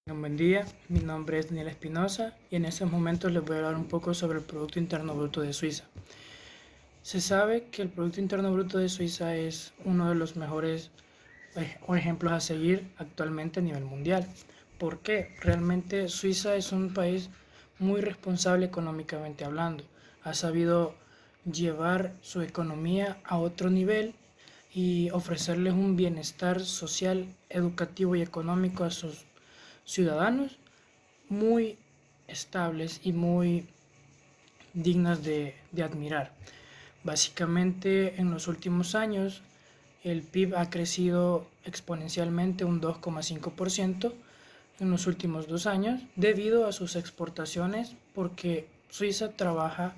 Un buen día, mi nombre es Daniel Espinosa y en estos momentos les voy a hablar un poco sobre el Producto Interno Bruto de Suiza. Se sabe que el Producto Interno Bruto de Suiza es uno de los mejores ejemplos a seguir actualmente a nivel mundial. ¿Por qué? Realmente Suiza es un país muy responsable económicamente hablando. Ha sabido llevar su economía a otro nivel y ofrecerles un bienestar social, educativo y económico a sus ciudadanos muy estables y muy dignas de admirar. Básicamente en los últimos años el PIB ha crecido exponencialmente un 2,5% en los últimos 2 años debido a sus exportaciones porque Suiza trabaja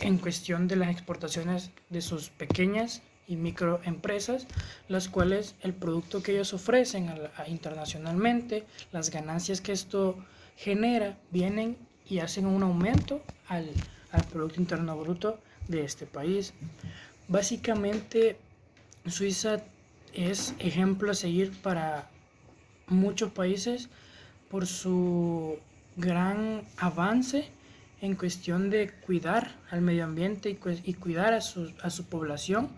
en cuestión de las exportaciones de sus pequeñas y microempresas, las cuales el producto que ellos ofrecen internacionalmente, las ganancias que esto genera, vienen y hacen un aumento al Producto Interno Bruto de este país. Básicamente, Suiza es ejemplo a seguir para muchos países por su gran avance en cuestión de cuidar al medio ambiente y cuidar a su población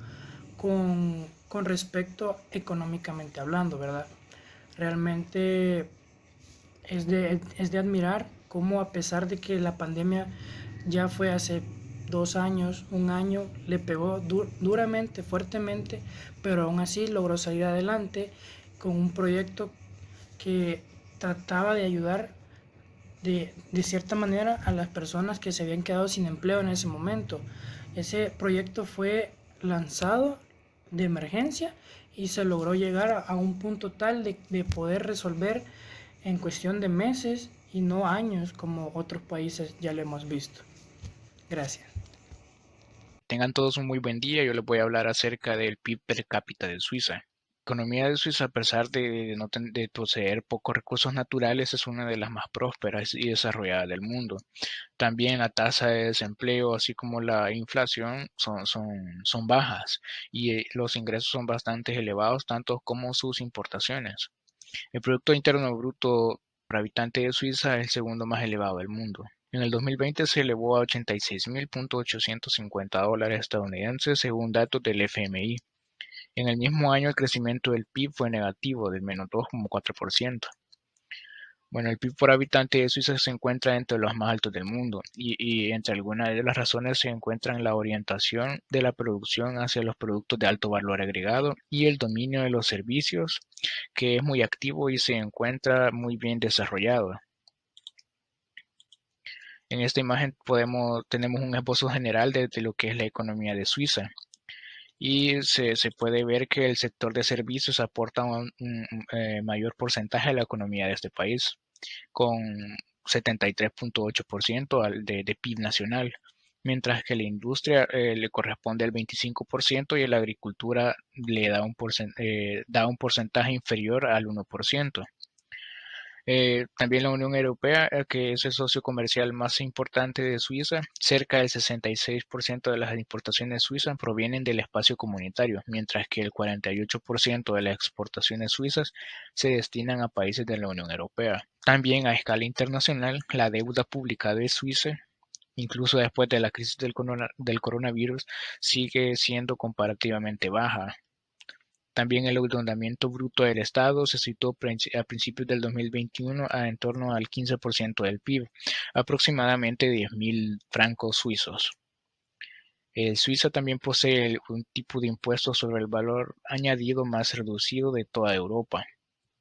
con respecto económicamente hablando, ¿verdad? Realmente es de admirar cómo a pesar de que la pandemia ya fue hace 2 años, un año, le pegó duramente, fuertemente, pero aún así logró salir adelante con un proyecto que trataba de ayudar de cierta manera a las personas que se habían quedado sin empleo en ese momento. Ese proyecto fue lanzado de emergencia y se logró llegar a un punto tal de poder resolver en cuestión de meses y no años como otros países ya lo hemos visto. Gracias. Tengan todos un muy buen día. Yo les voy a hablar acerca del PIB per cápita de Suiza. La economía de Suiza, a pesar de poseer pocos recursos naturales, es una de las más prósperas y desarrolladas del mundo. También la tasa de desempleo, así como la inflación, son bajas y los ingresos son bastante elevados, tanto como sus importaciones. El Producto Interno Bruto por habitante de Suiza es el segundo más elevado del mundo. En el 2020 se elevó a 86.850 dólares estadounidenses según datos del FMI. En el mismo año el crecimiento del PIB fue negativo, del menos 2,4%. Bueno, el PIB por habitante de Suiza se encuentra entre los más altos del mundo y entre algunas de las razones se encuentran la orientación de la producción hacia los productos de alto valor agregado y el dominio de los servicios, que es muy activo y se encuentra muy bien desarrollado. En esta imagen tenemos un esbozo general de lo que es la economía de Suiza y se puede ver que el sector de servicios aporta un mayor porcentaje a la economía de este país, con 73,8% de PIB nacional, mientras que la industria le corresponde al 25% y la agricultura le da un porcentaje inferior al 1%. También la Unión Europea, que es el socio comercial más importante de Suiza, cerca del 66% de las importaciones suizas provienen del espacio comunitario, mientras que el 48% de las exportaciones suizas se destinan a países de la Unión Europea. También a escala internacional, la deuda pública de Suiza, incluso después de la crisis del coronavirus, sigue siendo comparativamente baja. También el endeudamiento bruto del Estado se situó a principios del 2021 a en torno al 15% del PIB, aproximadamente 10.000 francos suizos. Suiza también posee un tipo de impuesto sobre el valor añadido más reducido de toda Europa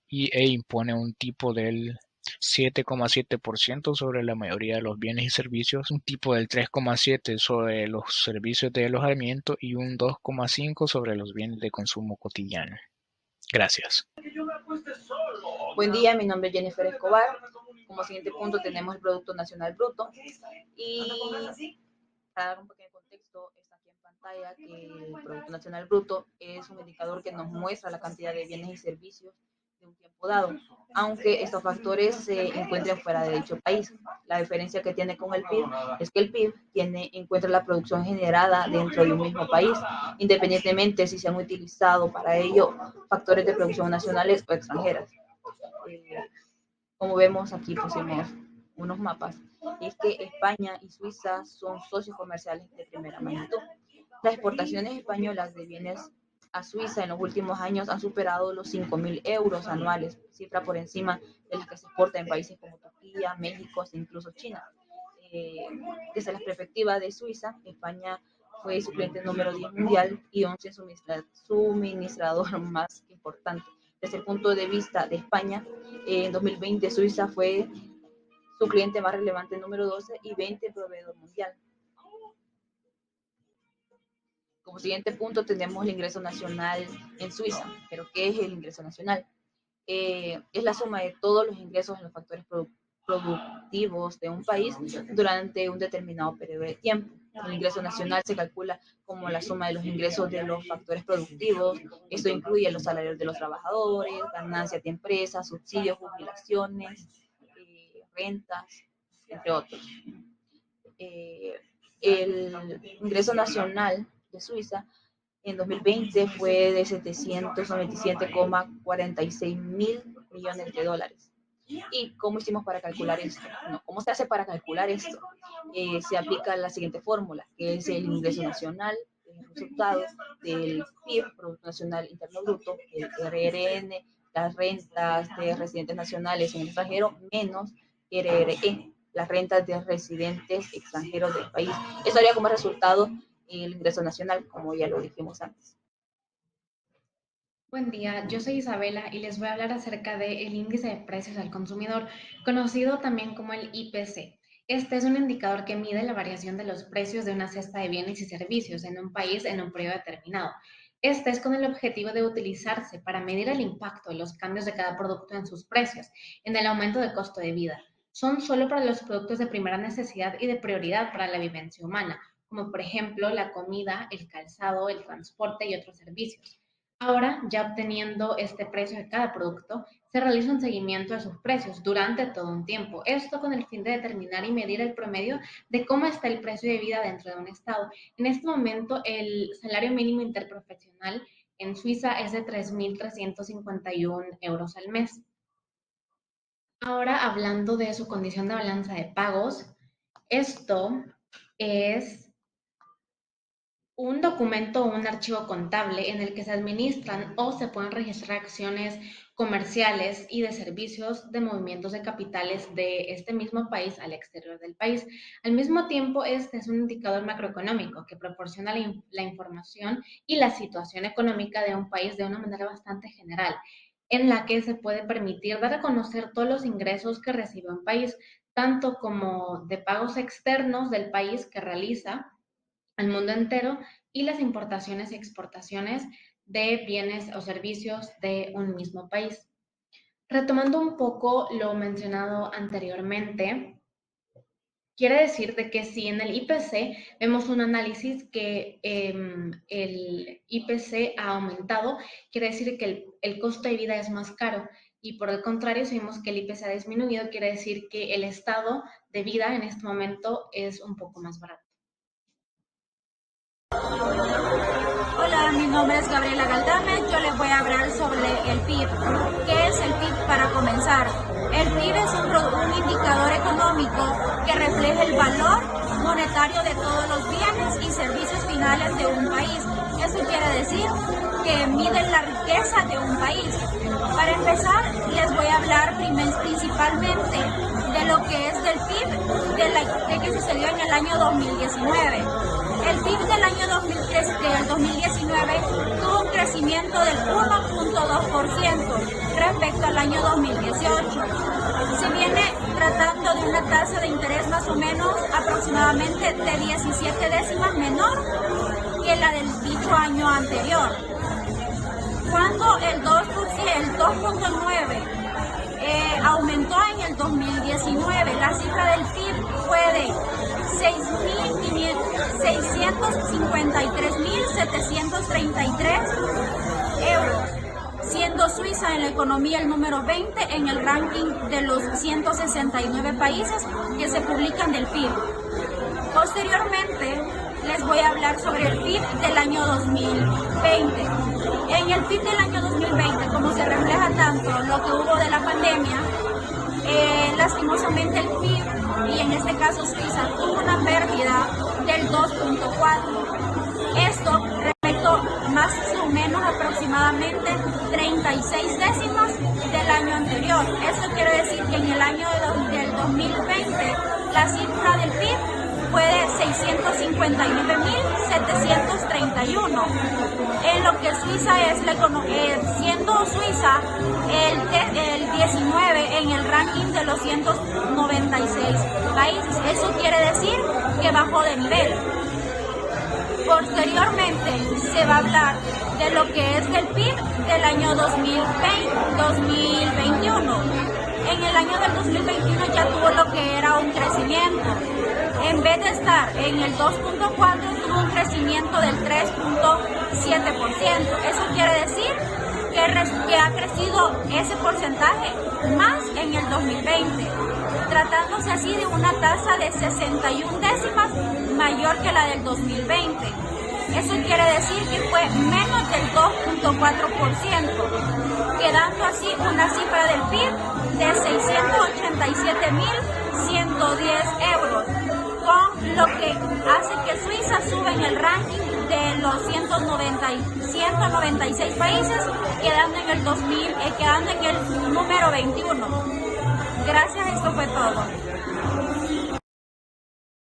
e impone un tipo del 7,7% sobre la mayoría de los bienes y servicios, un tipo del 3,7% sobre los servicios de alojamiento y un 2,5% sobre los bienes de consumo cotidiano. Gracias. Buen día, mi nombre es Jennifer Escobar. Como siguiente punto tenemos el Producto Nacional Bruto. Y para dar un pequeño contexto, está aquí en pantalla que el Producto Nacional Bruto es un indicador que nos muestra la cantidad de bienes y servicios de un tiempo dado, aunque estos factores se encuentren fuera de dicho país. La diferencia que tiene con el PIB es que el PIB encuentra la producción generada dentro de un mismo país, independientemente si se han utilizado para ello factores de producción nacionales o extranjeras. Como vemos aquí pusimos unos mapas, es que España y Suiza son socios comerciales de primera magnitud. Las exportaciones españolas de bienes a Suiza en los últimos años han superado los 5.000 euros anuales, cifra por encima de las que se exporta en países como Turquía, México e incluso China. Desde la perspectiva de Suiza, España fue su cliente número 10 mundial y 11 suministrador más importante. Desde el punto de vista de España, en 2020 Suiza fue su cliente más relevante número 12 y 20 proveedor mundial. Como siguiente punto tenemos el ingreso nacional en Suiza. ¿Pero qué es el ingreso nacional? Es la suma de todos los ingresos en los factores productivos de un país durante un determinado periodo de tiempo. El ingreso nacional se calcula como la suma de los ingresos de los factores productivos. Esto incluye los salarios de los trabajadores, ganancias de empresas, subsidios, jubilaciones, rentas, entre otros. El ingreso nacional de Suiza en 2020 fue de 797,46 mil millones de dólares. ¿Y cómo hicimos para calcular esto? No, ¿cómo se hace para calcular esto? Se aplica la siguiente fórmula, que es el ingreso nacional, el resultado del PIB, Producto Nacional Interno Bruto, el RRN, las rentas de residentes nacionales en el extranjero, menos RRE, las rentas de residentes extranjeros del país. Eso haría como resultado el ingreso nacional, como ya lo dijimos antes. Buen día, yo soy Isabela y les voy a hablar acerca del índice de precios al consumidor, conocido también como el IPC. Este es un indicador que mide la variación de los precios de una cesta de bienes y servicios en un país en un periodo determinado. Este es con el objetivo de utilizarse para medir el impacto de los cambios de cada producto en sus precios, en el aumento de costo de vida. Son solo para los productos de primera necesidad y de prioridad para la vivencia humana, como por ejemplo la comida, el calzado, el transporte y otros servicios. Ahora, ya obteniendo este precio de cada producto, se realiza un seguimiento de sus precios durante todo un tiempo. Esto con el fin de determinar y medir el promedio de cómo está el precio de vida dentro de un estado. En este momento, el salario mínimo interprofesional en Suiza es de 3.351 euros al mes. Ahora, hablando de su condición de balanza de pagos, esto es un documento o un archivo contable en el que se administran o se pueden registrar acciones comerciales y de servicios de movimientos de capitales de este mismo país al exterior del país. Al mismo tiempo, este es un indicador macroeconómico que proporciona la información y la situación económica de un país de una manera bastante general, en la que se puede permitir dar a conocer todos los ingresos que recibe un país, tanto como de pagos externos del país que realiza al mundo entero y las importaciones y exportaciones de bienes o servicios de un mismo país. Retomando un poco lo mencionado anteriormente, quiere decir de que si en el IPC vemos un análisis que el IPC ha aumentado, quiere decir que el costo de vida es más caro. Y por el contrario, si vemos que el IPC ha disminuido, quiere decir que el estado de vida en este momento es un poco más barato. Hola, mi nombre es Gabriela Galdame. Yo les voy a hablar sobre el PIB. ¿Qué es el PIB para comenzar? El PIB es un indicador económico que refleja el valor monetario de todos los bienes y servicios finales de un país. Eso quiere decir que miden la riqueza de un país. Para empezar, les voy a hablar principalmente de lo que es del PIB de que sucedió en el año 2019. El PIB del año 2019 tuvo un crecimiento del 1.2% respecto al año 2018. Se viene tratando de una tasa de interés más o menos aproximadamente de 17 décimas menor que la del dicho año anterior. Cuando el 2.9 aumentó en el 2019, la cifra del PIB fue de 653.733 euros, siendo Suiza en la economía el número 20 en el ranking de los 169 países que se publican del PIB. Posteriormente, les voy a hablar sobre el PIB del año 2020. En el PIB del año 2020, como se refleja tanto lo que hubo de la pandemia, lastimosamente el PIB, y en este caso Suiza, tuvo una pérdida del 2.4. Esto respecto más o menos aproximadamente 36 décimas del año anterior. Esto quiere decir que en el año del 2020 la cifra del PIB fue de 659.731. En lo que Suiza es, siendo Suiza el 19 en el ranking de los 196 países. Eso quiere decir que bajó de nivel. Posteriormente se va a hablar de lo que es el PIB del año 2021. En el año del 2021 ya tuvo lo que era un crecimiento. En vez de estar en el 2.4, tuvo un crecimiento del 3.7%. Eso quiere decir que ha crecido ese porcentaje más en el 2020, tratándose así de una tasa de 61 décimas mayor que la del 2020. Eso quiere decir que fue menos del 2.4%, quedando así una cifra del PIB de 687.110 euros, con lo que hace que Suiza suba en el ranking de los 196 países, quedando en el número 21. Gracias, esto fue todo.